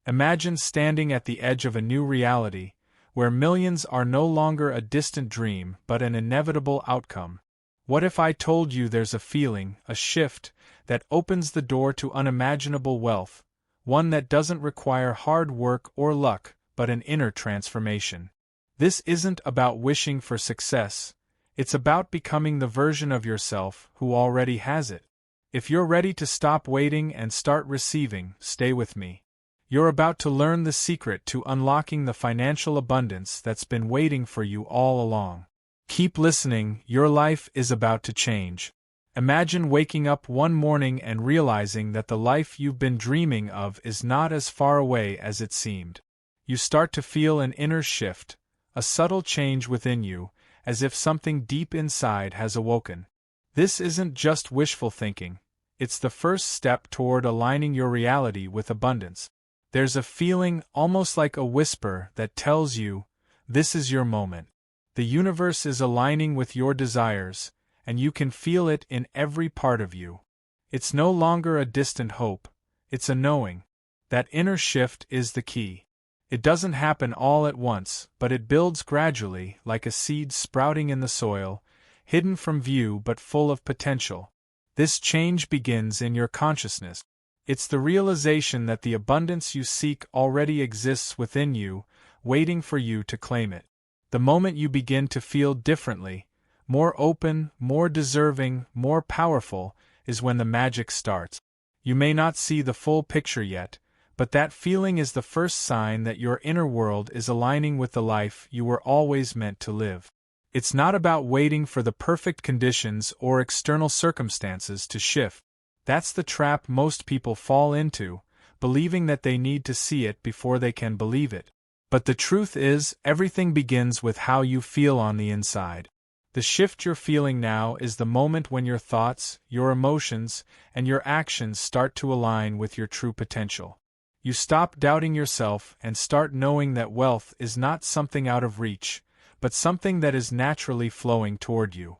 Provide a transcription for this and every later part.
Imagine standing at the edge of a new reality, where millions are no longer a distant dream but an inevitable outcome. What if I told you there's a feeling, a shift, that opens the door to unimaginable wealth, one that doesn't require hard work or luck, but an inner transformation? This isn't about wishing for success, it's about becoming the version of yourself who already has it. If you're ready to stop waiting and start receiving, stay with me. You're about to learn the secret to unlocking the financial abundance that's been waiting for you all along. Keep listening, your life is about to change. Imagine waking up one morning and realizing that the life you've been dreaming of is not as far away as it seemed. You start to feel an inner shift, a subtle change within you, as if something deep inside has awoken. This isn't just wishful thinking, it's the first step toward aligning your reality with abundance. There's a feeling, almost like a whisper, that tells you, this is your moment. The universe is aligning with your desires, and you can feel it in every part of you. It's no longer a distant hope, it's a knowing. That inner shift is the key. It doesn't happen all at once, but it builds gradually, like a seed sprouting in the soil, hidden from view but full of potential. This change begins in your consciousness. It's the realization that the abundance you seek already exists within you, waiting for you to claim it. The moment you begin to feel differently, more open, more deserving, more powerful, is when the magic starts. You may not see the full picture yet, but that feeling is the first sign that your inner world is aligning with the life you were always meant to live. It's not about waiting for the perfect conditions or external circumstances to shift. That's the trap most people fall into, believing that they need to see it before they can believe it. But the truth is, everything begins with how you feel on the inside. The shift you're feeling now is the moment when your thoughts, your emotions, and your actions start to align with your true potential. You stop doubting yourself and start knowing that wealth is not something out of reach, but something that is naturally flowing toward you.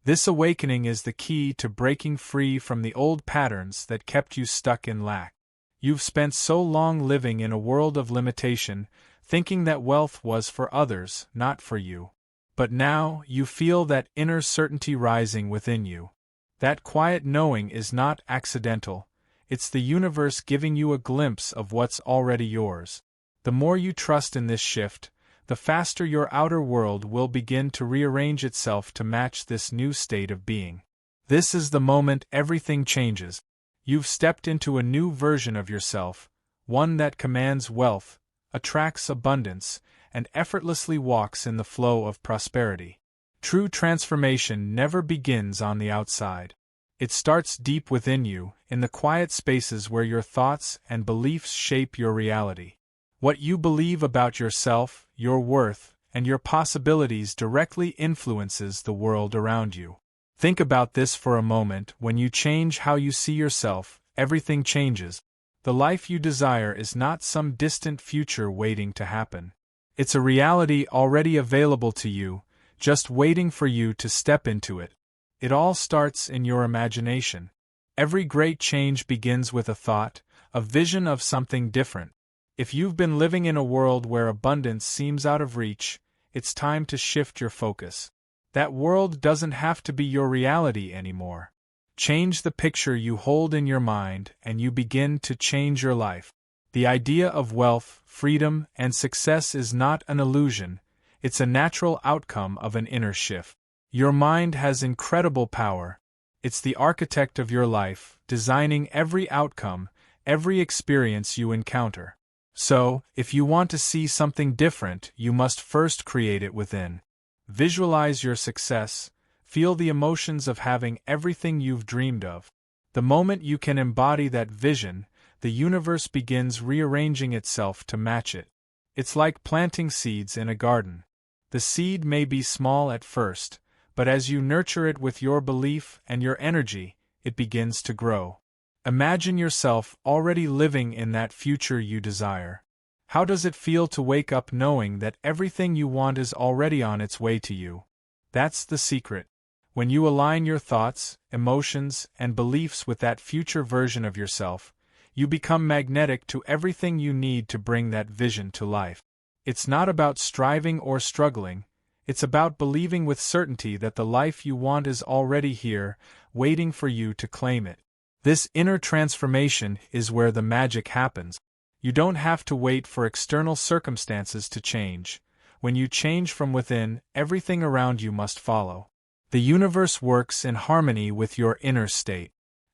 This awakening is the key to breaking free from the old patterns that kept you stuck in lack. You've spent so long living in a world of limitation, thinking that wealth was for others, not for you. But now, you feel that inner certainty rising within you. That quiet knowing is not accidental. It's the universe giving you a glimpse of what's already yours. The more you trust in this shift, the faster your outer world will begin to rearrange itself to match this new state of being. This is the moment everything changes. You've stepped into a new version of yourself, one that commands wealth, attracts abundance, and effortlessly walks in the flow of prosperity. True transformation never begins on the outside. It starts deep within you, in the quiet spaces where your thoughts and beliefs shape your reality. What you believe about yourself, your worth, and your possibilities directly influences the world around you. Think about this for a moment. When you change how you see yourself, everything changes. The life you desire is not some distant future waiting to happen. It's a reality already available to you, just waiting for you to step into it. It all starts in your imagination. Every great change begins with a thought, a vision of something different. If you've been living in a world where abundance seems out of reach, it's time to shift your focus. That world doesn't have to be your reality anymore. Change the picture you hold in your mind, and you begin to change your life. The idea of wealth, freedom, and success is not an illusion, it's a natural outcome of an inner shift. Your mind has incredible power. It's the architect of your life, designing every outcome, every experience you encounter. So, if you want to see something different, you must first create it within. Visualize your success, feel the emotions of having everything you've dreamed of. The moment you can embody that vision, the universe begins rearranging itself to match it. It's like planting seeds in a garden. The seed may be small at first, but as you nurture it with your belief and your energy, it begins to grow. Imagine yourself already living in that future you desire. How does it feel to wake up knowing that everything you want is already on its way to you? That's the secret. When you align your thoughts, emotions, and beliefs with that future version of yourself, You become magnetic to everything you need to bring that vision to life. It's not about striving or struggling, it's about believing with certainty that the life you want is already here, waiting for you to claim it. This inner transformation is where the magic happens. You don't have to wait for external circumstances to change. When you change from within, everything around you must follow. The universe works in harmony with your inner state.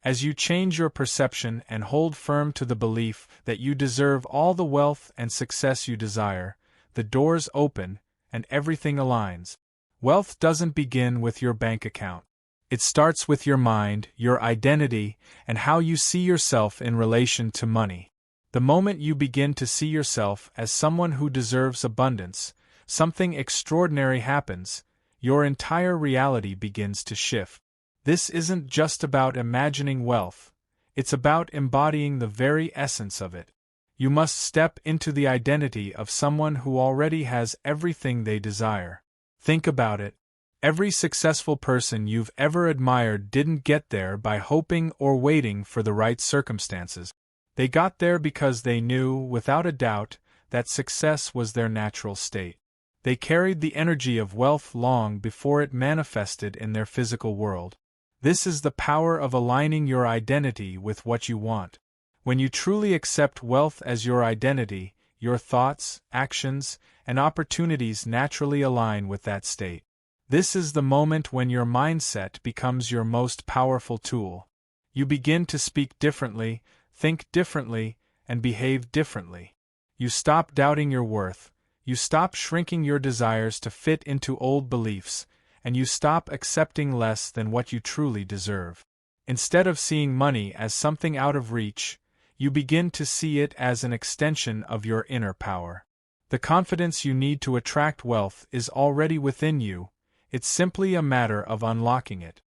As you change your perception and hold firm to the belief that you deserve all the wealth and success you desire, the doors open, and everything aligns. Wealth doesn't begin with your bank account. It starts with your mind, your identity, and how you see yourself in relation to money. The moment you begin to see yourself as someone who deserves abundance, something extraordinary happens. Your entire reality begins to shift. This isn't just about imagining wealth, it's about embodying the very essence of it. You must step into the identity of someone who already has everything they desire. Think about it. Every successful person you've ever admired didn't get there by hoping or waiting for the right circumstances. They got there because they knew, without a doubt, that success was their natural state. They carried the energy of wealth long before it manifested in their physical world. This is the power of aligning your identity with what you want. When you truly accept wealth as your identity, your thoughts, actions, and opportunities naturally align with that state. This is the moment when your mindset becomes your most powerful tool. You begin to speak differently, think differently, and behave differently. You stop doubting your worth, you stop shrinking your desires to fit into old beliefs, and you stop accepting less than what you truly deserve. Instead of seeing money as something out of reach, you begin to see it as an extension of your inner power. The confidence you need to attract wealth is already within you, it's simply a matter of unlocking it.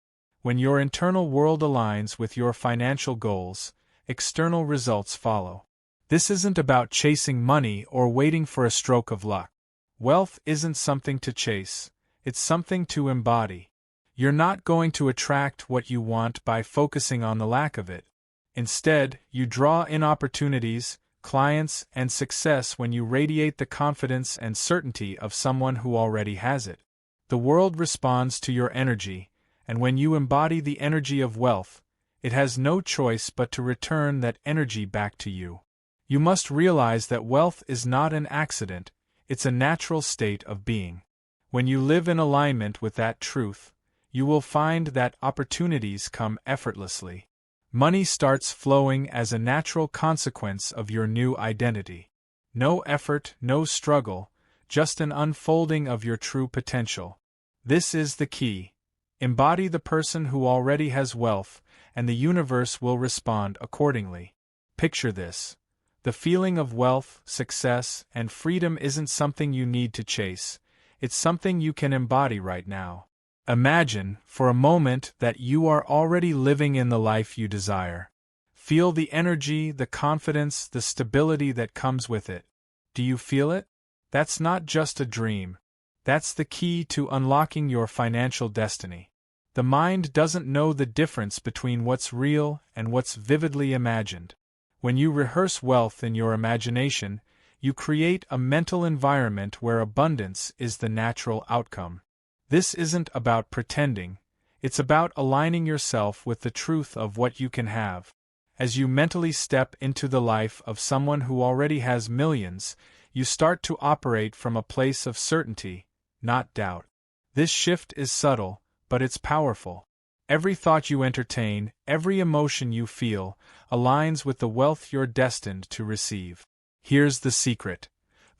When your internal world aligns with your financial goals, external results follow. This isn't about chasing money or waiting for a stroke of luck. Wealth isn't something to chase, it's something to embody. You're not going to attract what you want by focusing on the lack of it. Instead, you draw in opportunities, clients, and success when you radiate the confidence and certainty of someone who already has it. The world responds to your energy, and when you embody the energy of wealth, it has no choice but to return that energy back to you. You must realize that wealth is not an accident, it's a natural state of being. When you live in alignment with that truth, you will find that opportunities come effortlessly. Money starts flowing as a natural consequence of your new identity. No effort, no struggle, just an unfolding of your true potential. This is the key. Embody the person who already has wealth, and the universe will respond accordingly. Picture this. The feeling of wealth, success, and freedom isn't something you need to chase, it's something you can embody right now. Imagine, for a moment, that you are already living in the life you desire. Feel the energy, the confidence, the stability that comes with it. Do you feel it? That's not just a dream. That's the key to unlocking your financial destiny. The mind doesn't know the difference between what's real and what's vividly imagined. When you rehearse wealth in your imagination, you create a mental environment where abundance is the natural outcome. This isn't about pretending, it's about aligning yourself with the truth of what you can have. As you mentally step into the life of someone who already has millions, you start to operate from a place of certainty, not doubt. This shift is subtle, but it's powerful. Every thought you entertain, every emotion you feel, aligns with the wealth you're destined to receive. Here's the secret.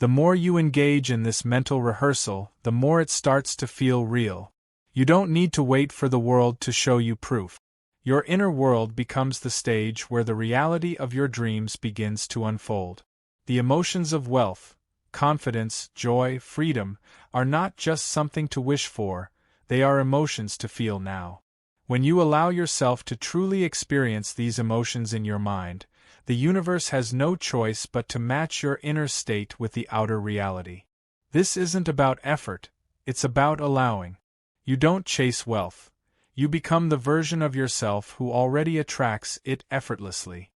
The more you engage in this mental rehearsal, the more it starts to feel real. You don't need to wait for the world to show you proof. Your inner world becomes the stage where the reality of your dreams begins to unfold. The emotions of wealth, confidence, joy, freedom, are not just something to wish for, they are emotions to feel now. When you allow yourself to truly experience these emotions in your mind, the universe has no choice but to match your inner state with the outer reality. This isn't about effort, it's about allowing. You don't chase wealth. You become the version of yourself who already attracts it effortlessly.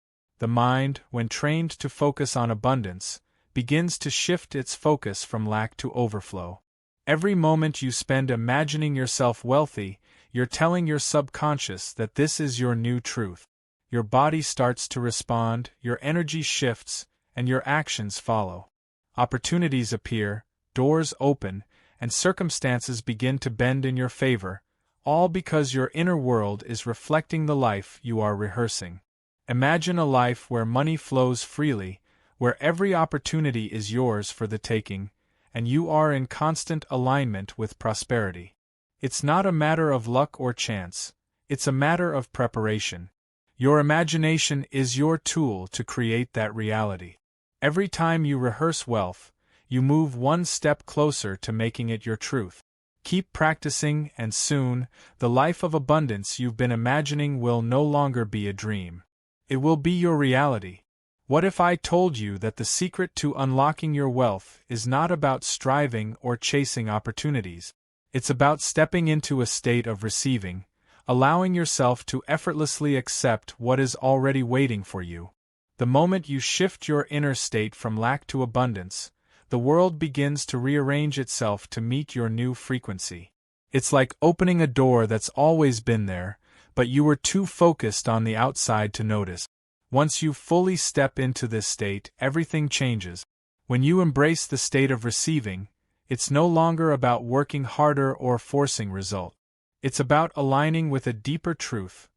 The mind, when trained to focus on abundance, begins to shift its focus from lack to overflow. Every moment you spend imagining yourself wealthy, you're telling your subconscious that this is your new truth. Your body starts to respond, your energy shifts, and your actions follow. Opportunities appear, doors open, and circumstances begin to bend in your favor, all because your inner world is reflecting the life you are rehearsing. Imagine a life where money flows freely, where every opportunity is yours for the taking, and you are in constant alignment with prosperity. It's not a matter of luck or chance, it's a matter of preparation. Your imagination is your tool to create that reality. Every time you rehearse wealth, you move one step closer to making it your truth. Keep practicing, and soon, the life of abundance you've been imagining will no longer be a dream. It will be your reality. What if I told you that the secret to unlocking your wealth is not about striving or chasing opportunities? It's about stepping into a state of receiving, allowing yourself to effortlessly accept what is already waiting for you. The moment you shift your inner state from lack to abundance, the world begins to rearrange itself to meet your new frequency. It's like opening a door that's always been there, but you were too focused on the outside to notice. Once you fully step into this state, everything changes. When you embrace the state of receiving, it's no longer about working harder or forcing result. It's about aligning with a deeper truth,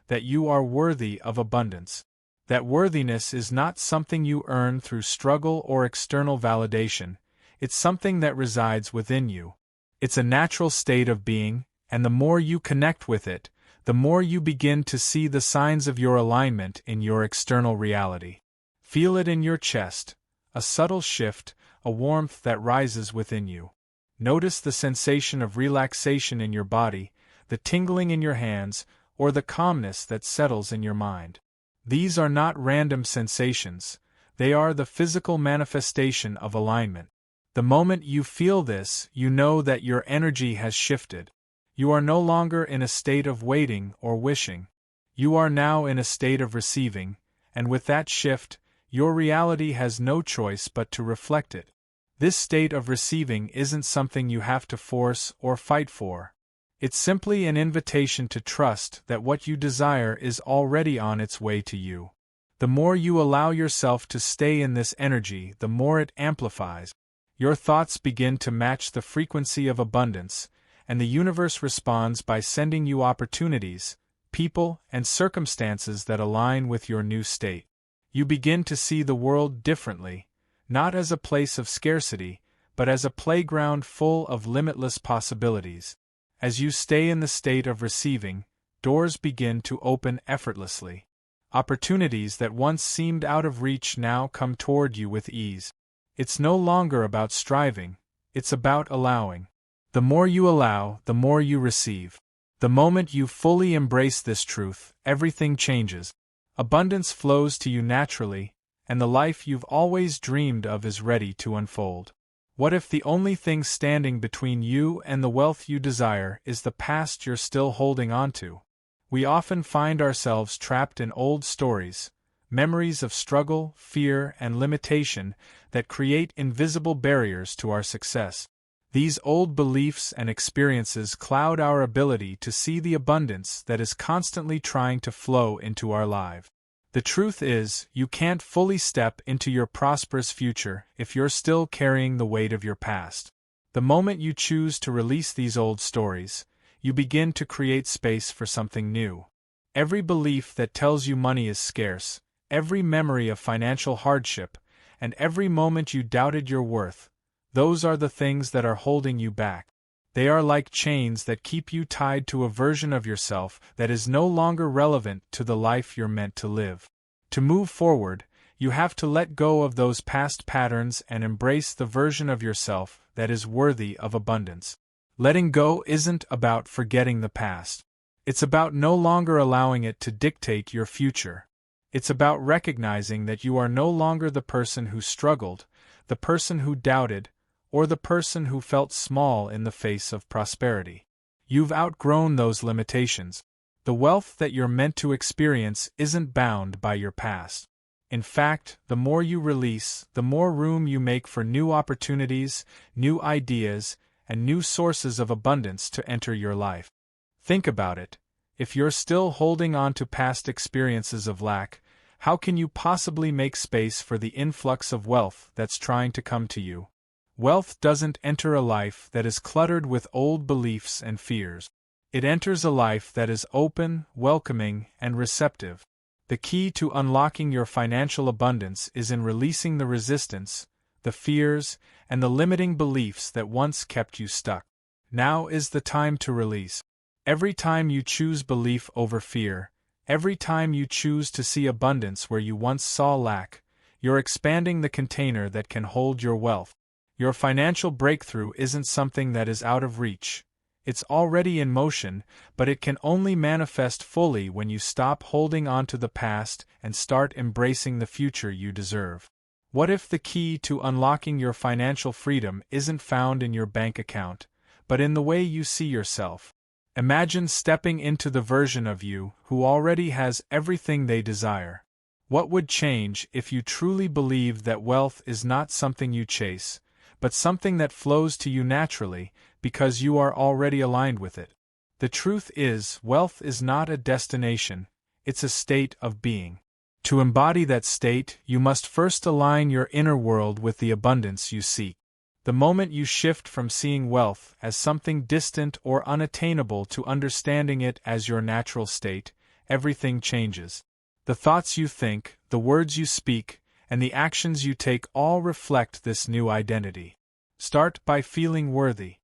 that you are worthy of abundance. That worthiness is not something you earn through struggle or external validation, it's something that resides within you. It's a natural state of being, and the more you connect with it, the more you begin to see the signs of your alignment in your external reality. Feel it in your chest, a subtle shift, a warmth that rises within you. Notice the sensation of relaxation in your body, the tingling in your hands, or the calmness that settles in your mind. These are not random sensations, they are the physical manifestation of alignment. The moment you feel this, you know that your energy has shifted. You are no longer in a state of waiting or wishing. You are now in a state of receiving, and with that shift, your reality has no choice but to reflect it. This state of receiving isn't something you have to force or fight for. It's simply an invitation to trust that what you desire is already on its way to you. The more you allow yourself to stay in this energy, the more it amplifies. Your thoughts begin to match the frequency of abundance, and the universe responds by sending you opportunities, people, and circumstances that align with your new state. You begin to see the world differently, not as a place of scarcity, but as a playground full of limitless possibilities. As you stay in the state of receiving, doors begin to open effortlessly. Opportunities that once seemed out of reach now come toward you with ease. It's no longer about striving, it's about allowing. The more you allow, the more you receive. The moment you fully embrace this truth, everything changes. Abundance flows to you naturally, and the life you've always dreamed of is ready to unfold. What if the only thing standing between you and the wealth you desire is the past you're still holding on to? We often find ourselves trapped in old stories, memories of struggle, fear, and limitation that create invisible barriers to our success. These old beliefs and experiences cloud our ability to see the abundance that is constantly trying to flow into our lives. The truth is, you can't fully step into your prosperous future if you're still carrying the weight of your past. The moment you choose to release these old stories, you begin to create space for something new. Every belief that tells you money is scarce, every memory of financial hardship, and every moment you doubted your worth, those are the things that are holding you back. They are like chains that keep you tied to a version of yourself that is no longer relevant to the life you're meant to live. To move forward, you have to let go of those past patterns and embrace the version of yourself that is worthy of abundance. Letting go isn't about forgetting the past. It's about no longer allowing it to dictate your future. It's about recognizing that you are no longer the person who struggled, the person who doubted, or the person who felt small in the face of prosperity. You've outgrown those limitations. The wealth that you're meant to experience isn't bound by your past. In fact, the more you release, the more room you make for new opportunities, new ideas, and new sources of abundance to enter your life. Think about it. If you're still holding on to past experiences of lack, how can you possibly make space for the influx of wealth that's trying to come to you? Wealth doesn't enter a life that is cluttered with old beliefs and fears. It enters a life that is open, welcoming, and receptive. The key to unlocking your financial abundance is in releasing the resistance, the fears, and the limiting beliefs that once kept you stuck. Now is the time to release. Every time you choose belief over fear, every time you choose to see abundance where you once saw lack, you're expanding the container that can hold your wealth. Your financial breakthrough isn't something that is out of reach. It's already in motion, but it can only manifest fully when you stop holding on to the past and start embracing the future you deserve. What if the key to unlocking your financial freedom isn't found in your bank account, but in the way you see yourself? Imagine stepping into the version of you who already has everything they desire. What would change if you truly believed that wealth is not something you chase, but something that flows to you naturally because you are already aligned with it? The truth is, wealth is not a destination, it's a state of being. To embody that state, you must first align your inner world with the abundance you seek. The moment you shift from seeing wealth as something distant or unattainable to understanding it as your natural state, everything changes. The thoughts you think, the words you speak, and the actions you take all reflect this new identity. Start by feeling worthy.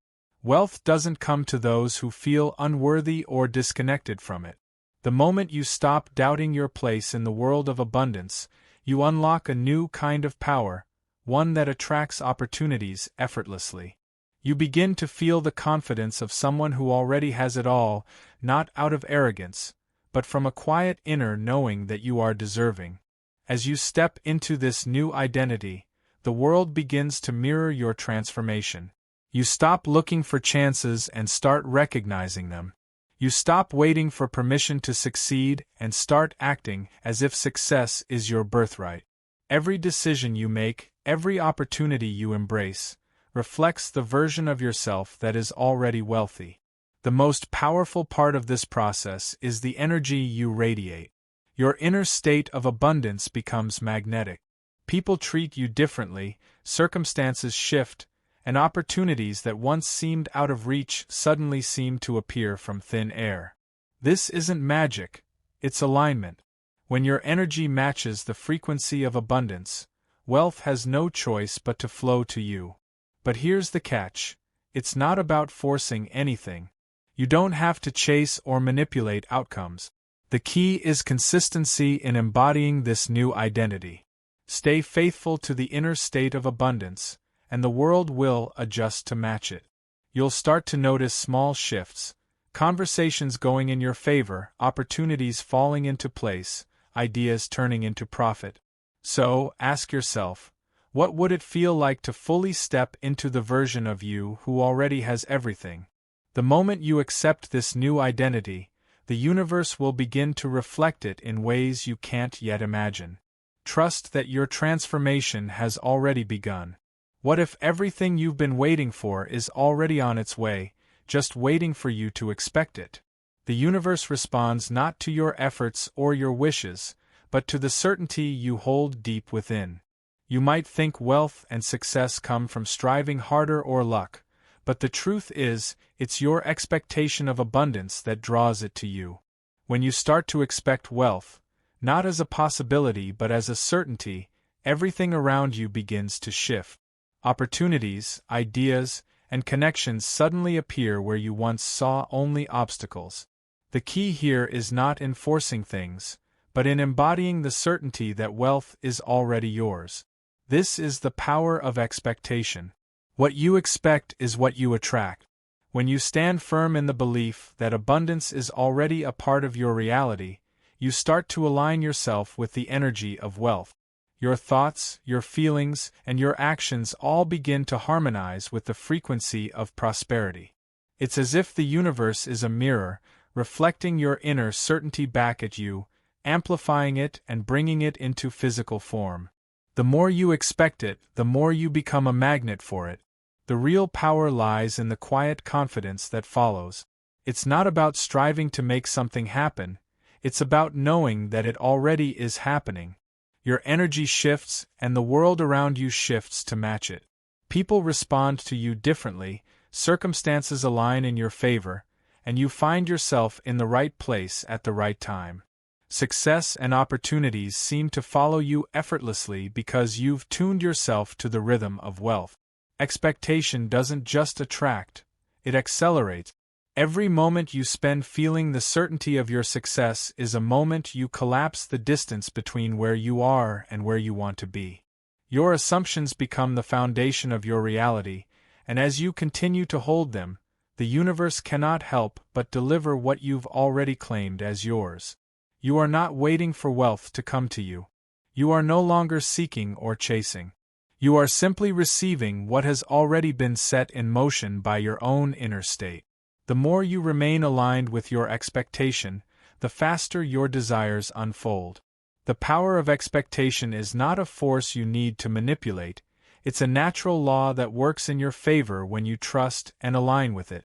Wealth doesn't come to those who feel unworthy or disconnected from it. The moment you stop doubting your place in the world of abundance, you unlock a new kind of power, one that attracts opportunities effortlessly. You begin to feel the confidence of someone who already has it all, not out of arrogance, but from a quiet inner knowing that you are deserving. As you step into this new identity, the world begins to mirror your transformation. You stop looking for chances and start recognizing them. You stop waiting for permission to succeed and start acting as if success is your birthright. Every decision you make, every opportunity you embrace, reflects the version of yourself that is already wealthy. The most powerful part of this process is the energy you radiate. Your inner state of abundance becomes magnetic. People treat you differently, circumstances shift, and opportunities that once seemed out of reach suddenly seem to appear from thin air. This isn't magic, it's alignment. When your energy matches the frequency of abundance, wealth has no choice but to flow to you. But here's the catch: it's not about forcing anything. You don't have to chase or manipulate outcomes. The key is consistency in embodying this new identity. Stay faithful to the inner state of abundance, and the world will adjust to match it. You'll start to notice small shifts, conversations going in your favor, opportunities falling into place, ideas turning into profit. So, ask yourself, what would it feel like to fully step into the version of you who already has everything? The moment you accept this new identity, the universe will begin to reflect it in ways you can't yet imagine. Trust that your transformation has already begun. What if everything you've been waiting for is already on its way, just waiting for you to expect it? The universe responds not to your efforts or your wishes, but to the certainty you hold deep within. You might think wealth and success come from striving harder or luck, but the truth is, it's your expectation of abundance that draws it to you. When you start to expect wealth, not as a possibility but as a certainty, everything around you begins to shift. Opportunities, ideas, and connections suddenly appear where you once saw only obstacles. The key here is not in forcing things, but in embodying the certainty that wealth is already yours. This is the power of expectation. What you expect is what you attract. When you stand firm in the belief that abundance is already a part of your reality, you start to align yourself with the energy of wealth. Your thoughts, your feelings, and your actions all begin to harmonize with the frequency of prosperity. It's as if the universe is a mirror, reflecting your inner certainty back at you, amplifying it and bringing it into physical form. The more you expect it, the more you become a magnet for it. The real power lies in the quiet confidence that follows. It's not about striving to make something happen, it's about knowing that it already is happening. Your energy shifts, and the world around you shifts to match it. People respond to you differently, circumstances align in your favor, and you find yourself in the right place at the right time. Success and opportunities seem to follow you effortlessly because you've tuned yourself to the rhythm of wealth. Expectation doesn't just attract, it accelerates. Every moment you spend feeling the certainty of your success is a moment you collapse the distance between where you are and where you want to be. Your assumptions become the foundation of your reality, and as you continue to hold them, the universe cannot help but deliver what you've already claimed as yours. You are not waiting for wealth to come to you. You are no longer seeking or chasing. You are simply receiving what has already been set in motion by your own inner state. The more you remain aligned with your expectation, the faster your desires unfold. The power of expectation is not a force you need to manipulate, it's a natural law that works in your favor when you trust and align with it.